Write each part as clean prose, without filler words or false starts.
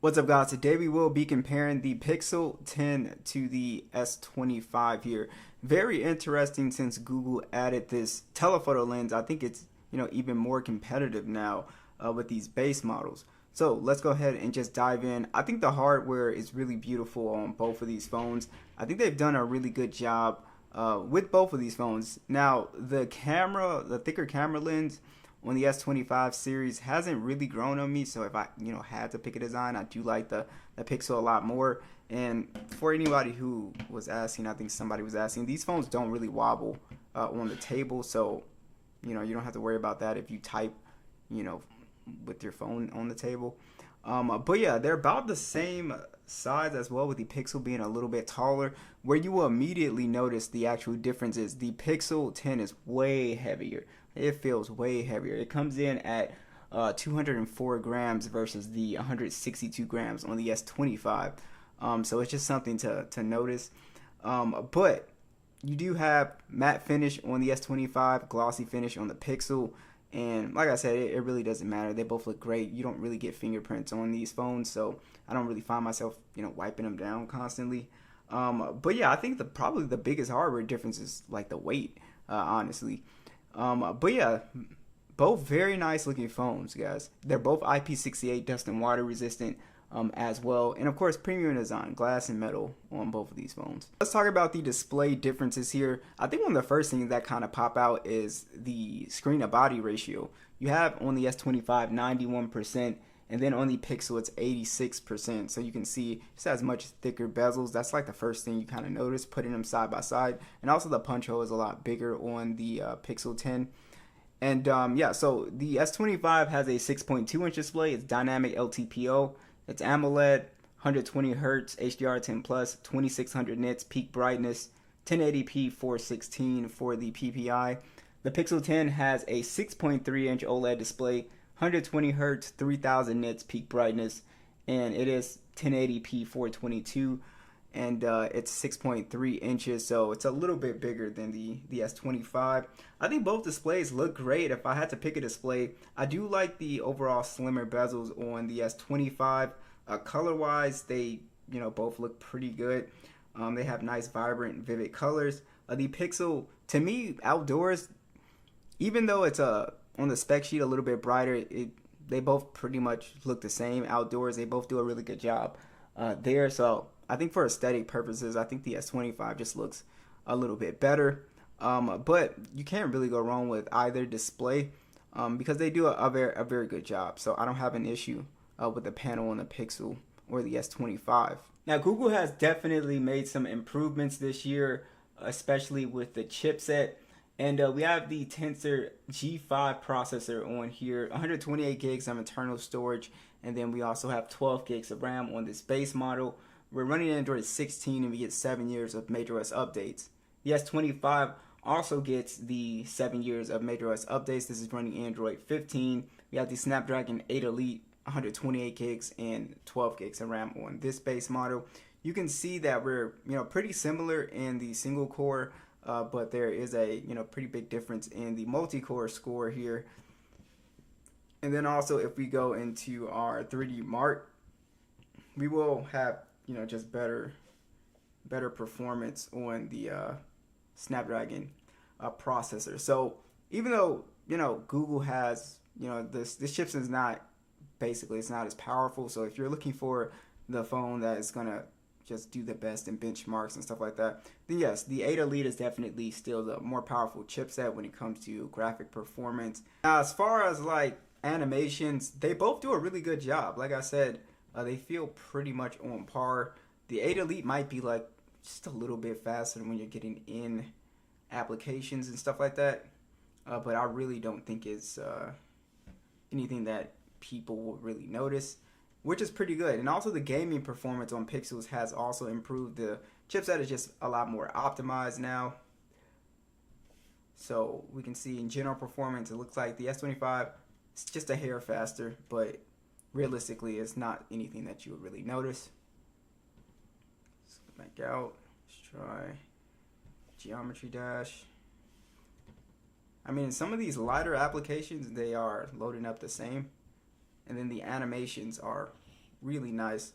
What's up, guys? Today we will be comparing the Pixel 10 to the S25 here. Very interesting since Google added this telephoto lens. I think it's even more competitive now with these base models. So let's go ahead and just dive in. I think the hardware is really beautiful on both of these phones. I think they've done a really good job with both of these phones. Now the thicker camera lens on the S25 series hasn't really grown on me, so if I had to pick a design, I do like the Pixel a lot more. And for anybody who was asking, I think somebody was asking, these phones don't really wobble on the table, so you don't have to worry about that if you type with your phone on the table. But yeah, they're about the same size as well, with the Pixel being a little bit taller. Where you will immediately notice the actual difference is the Pixel 10 is way heavier. It feels way heavier. It comes in at 204 grams versus the 162 grams on the S25. So it's just something to notice. But you do have matte finish on the S25, glossy finish on the Pixel. And like I said, it really doesn't matter. They both look great. You don't really get fingerprints on these phones, so I don't really find myself, wiping them down constantly. But yeah, I think probably the biggest hardware difference is like the weight, honestly. But yeah, both very nice looking phones, guys. They're both IP68 dust and water resistant as well. And of course, premium design, glass and metal on both of these phones. Let's talk about the display differences here. I think one of the first things that kind of pop out is the screen to body ratio. You have on the S25 91%, and then on the Pixel it's 86%. So you can see just has much thicker bezels. That's like the first thing you kind of notice putting them side by side. And also the punch hole is a lot bigger on the Pixel 10. And yeah, so the S25 has a 6.2-inch display. It's dynamic LTPO. It's AMOLED, 120 Hz, HDR10+, 2600 nits, peak brightness, 1080p 416 for the PPI. The Pixel 10 has a 6.3-inch OLED display, 120 Hz, 3000 nits, peak brightness, and it is 1080p 422, and it's 6.3 inches, so it's a little bit bigger than the S25. I think both displays look great. If I had to pick a display, I do like the overall slimmer bezels on the S25. Color-wise, they both look pretty good. They have nice, vibrant, vivid colors. The Pixel, to me, outdoors, even though it's on the spec sheet a little bit brighter, they both pretty much look the same outdoors. They both do a really good job there. So I think for aesthetic purposes, I think the S25 just looks a little bit better. But you can't really go wrong with either display because they do a very good job. So I don't have an issue with the panel on the Pixel or the S25. Now, Google has definitely made some improvements this year, especially with the chipset. And we have the Tensor G5 processor on here, 128 gigs of internal storage, and then we also have 12 gigs of RAM on this base model. We're running Android 16 and we get 7 years of MajorOS updates. The S25 also gets the 7 years of MajorOS updates. This is running Android 15. We have the Snapdragon 8 Elite, 128 gigs and 12 gigs of RAM on this base model. You can see that we're pretty similar in the single core, but there is a pretty big difference in the multi-core score here. And then also if we go into our 3D Mark, we will have just better performance on the Snapdragon processor. So even though Google has this chipset is not it's not as powerful. So if you're looking for the phone that is gonna just do the best in benchmarks and stuff like that, then yes, the 8 Elite is definitely still the more powerful chipset when it comes to graphic performance. Now, as far as like animations, they both do a really good job. Like I said, they feel pretty much on par. The 8 Elite might be like just a little bit faster when you're getting in applications and stuff like that, but I really don't think it's anything that people will really notice, which is pretty good. And also the gaming performance on Pixels has also improved. The chipset is just a lot more optimized now. So we can see in general performance, it looks like the S25 is just a hair faster, but realistically, it's not anything that you would really notice. Let's go back out. Let's try Geometry Dash. I mean, in some of these lighter applications, they are loading up the same. And then the animations are, really nice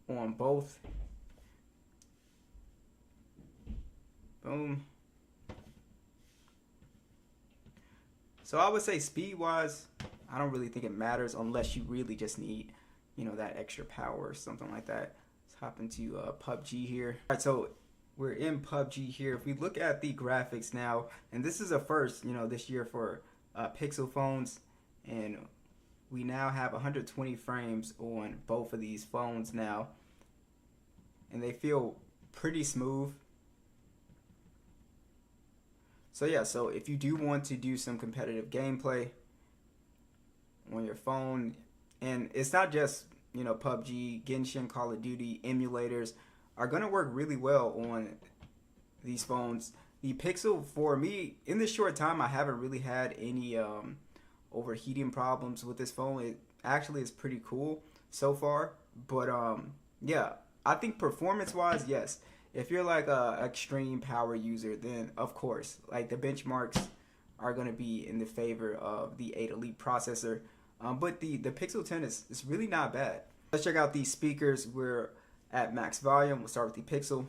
on both. Boom. So I would say speed wise, I don't really think it matters unless you really just need, you know, that extra power or something like that. Let's hop into PUBG here. All right, so we're in PUBG here. If we look at the graphics now, and this is a first, you know, this year for Pixel phones, and we now have 120 frames on both of these phones now, and they feel pretty smooth. So yeah, so if you do want to do some competitive gameplay on your phone, and it's not just, you know, PUBG, Genshin, Call of Duty, emulators are going to work really well on these phones. The Pixel, for me, in this short time, I haven't really had any overheating problems with this phone. It actually is pretty cool so far. But yeah, I think performance-wise, yes. If you're like a extreme power user, then of course, like the benchmarks are going to be in the favor of the 8 Elite processor. But the Pixel 10 is really not bad. Let's check out these speakers. We're at max volume. We'll start with the Pixel.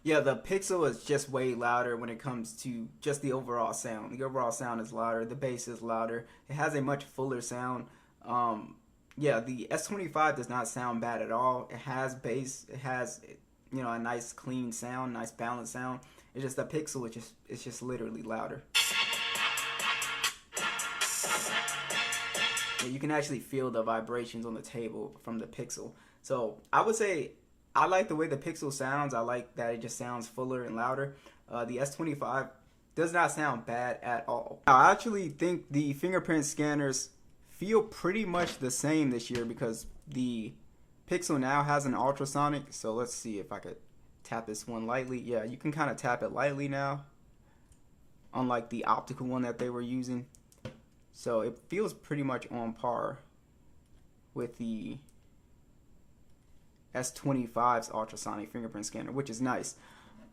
Yeah, the Pixel is just way louder when it comes to just the overall sound. The overall sound is louder. The bass is louder. It has a much fuller sound. Yeah, the S25 does not sound bad at all. It has bass. It has, you know, a nice clean sound, nice balanced sound. It's just the Pixel. It's just literally louder. Yeah, you can actually feel the vibrations on the table from the Pixel. So I would say I like the way the Pixel sounds. I like that it just sounds fuller and louder. The S25 does not sound bad at all. I actually think the fingerprint scanners feel pretty much the same this year because the Pixel now has an ultrasonic. So let's see if I could tap this one lightly. Yeah, you can kind of tap it lightly now, unlike the optical one that they were using. So it feels pretty much on par with the S25's ultrasonic fingerprint scanner, which is nice.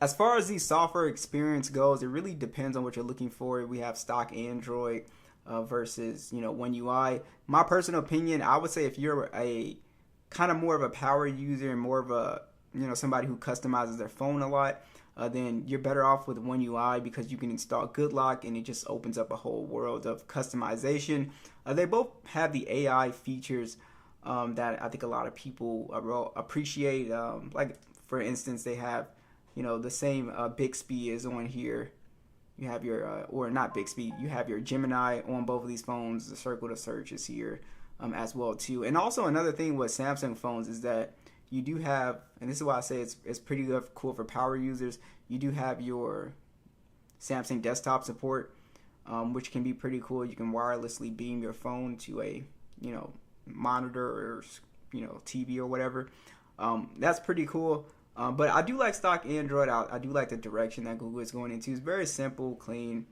As far as the software experience goes, it really depends on what you're looking for. We have stock Android versus, you know, One UI. My personal opinion, I would say if you're a kind of more of a power user and more of a, you know, somebody who customizes their phone a lot, then you're better off with One UI because you can install Good Lock and it just opens up a whole world of customization. They both have the AI features that I think a lot of people appreciate. Like for instance, they have, you know, the same Bixby is on here. You have your or not Bixby. You have your Gemini on both of these phones. The circle to search is here as well too. And also another thing with Samsung phones is that you do have, and this is why I say it's pretty cool for power users. You do have your Samsung desktop support, which can be pretty cool. You can wirelessly beam your phone to a, you know, monitor or, you know, TV or whatever. That's pretty cool. But I do like stock Android. I do like the direction that Google is going into. It's very simple, clean.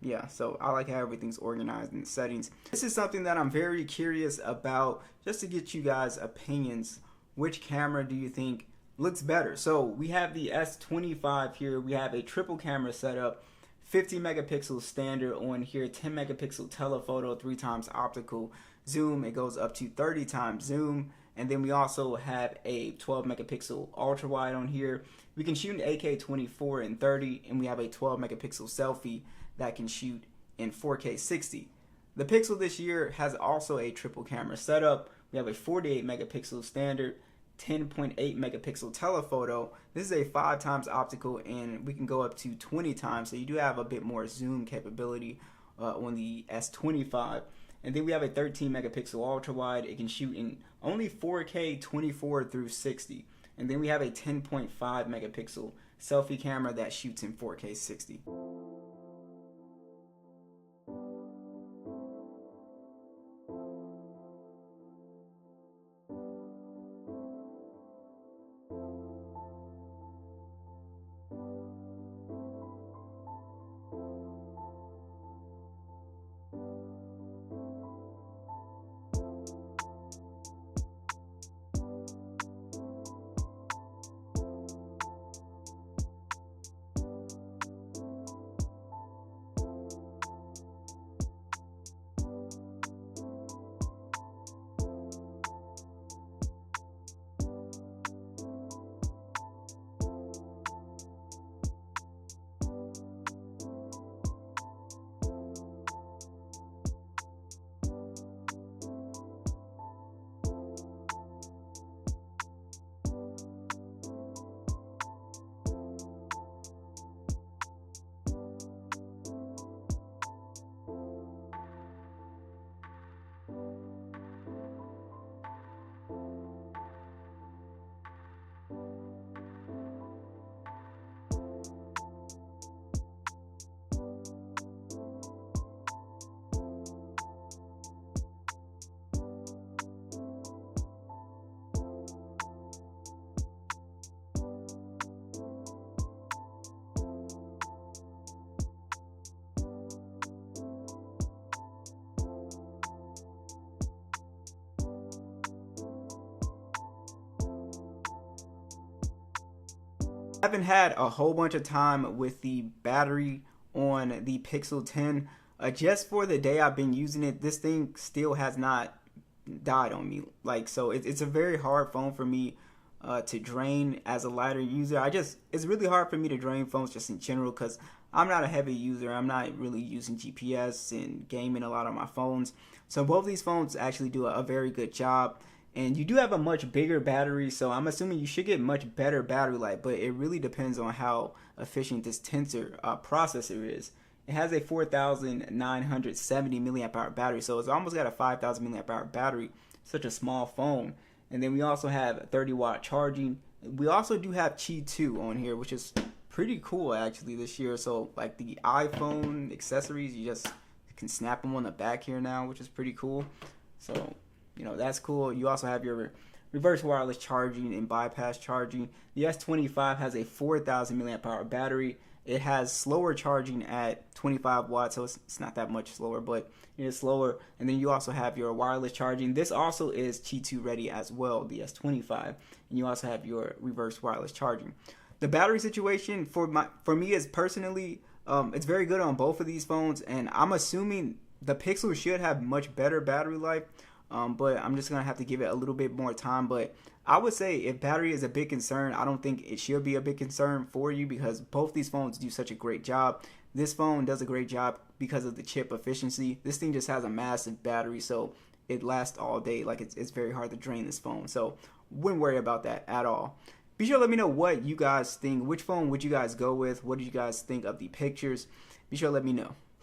Yeah, so I like how everything's organized in the settings. This is something that I'm very curious about, just to get you guys' opinions. Which camera do you think looks better? So we have the S25 here. We have a triple camera setup, 50 megapixel standard on here, 10 megapixel telephoto, 3x optical zoom. It goes up to 30 times zoom. And then we also have a 12 megapixel ultra wide on here. We can shoot in 8K 24 and 30, and we have a 12 megapixel selfie that can shoot in 4K 60. The Pixel this year has also a triple camera setup. We have a 48 megapixel standard, 10.8 megapixel telephoto. This is a 5x optical, and we can go up to 20 times. So you do have a bit more zoom capability on the S25. And then we have a 13 megapixel ultra wide. It can shoot in only 4K 24 through 60. And then we have a 10.5 megapixel selfie camera that shoots in 4K 60. I haven't had a whole bunch of time with the battery on the Pixel 10. Just for the day I've been using it, this thing still has not died on me. Like, so it's a very hard phone for me to drain as a lighter user. It's really hard for me to drain phones just in general because I'm not a heavy user. I'm not really using GPS and gaming a lot on my phones. So both of these phones actually do a very good job. And you do have a much bigger battery, so I'm assuming you should get much better battery life, but it really depends on how efficient this Tensor processor is. It has a 4,970 milliamp hour battery, so it's almost got a 5,000 milliamp hour battery. Such a small phone. And then we also have 30-watt charging. We also do have Qi 2 on here, which is pretty cool actually this year. So like the iPhone accessories, you just can snap them on the back here now, which is pretty cool. So, you know, that's cool. You also have your reverse wireless charging and bypass charging. The S25 has a 4,000 milliamp hour battery. It has slower charging at 25 watts, so it's not that much slower, but it is slower. And then you also have your wireless charging. This also is Qi 2 ready as well, the S25. And you also have your reverse wireless charging. The battery situation for me is personally, it's very good on both of these phones, and I'm assuming the Pixel should have much better battery life. But I'm just gonna have to give it a little bit more time. But I would say if battery is a big concern, I don't think it should be a big concern for you because both these phones do such a great job. This phone does a great job because of the chip efficiency. This thing just has a massive battery, so it lasts all day. Like it's very hard to drain this phone, so wouldn't worry about that at all. Be sure to let me know what you guys think. Which phone would you guys go with? What did you guys think of the pictures? Be sure to let me know.